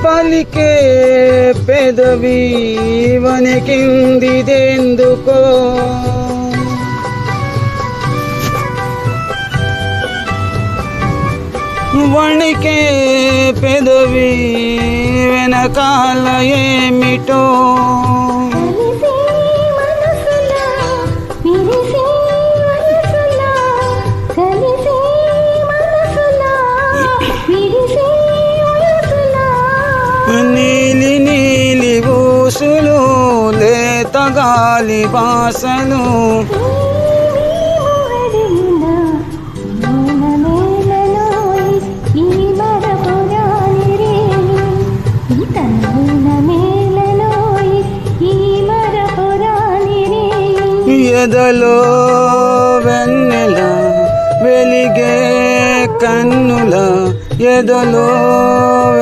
పలికే పెదవి వణికిందిదెందుకో వణికే పెదవి వెనకాల ఏమిటో నీలి నీలి ఊసులు లేత గాలి బాసలు ఎదలో వెన్నెల వెలిగే కన్నుల ఎదలో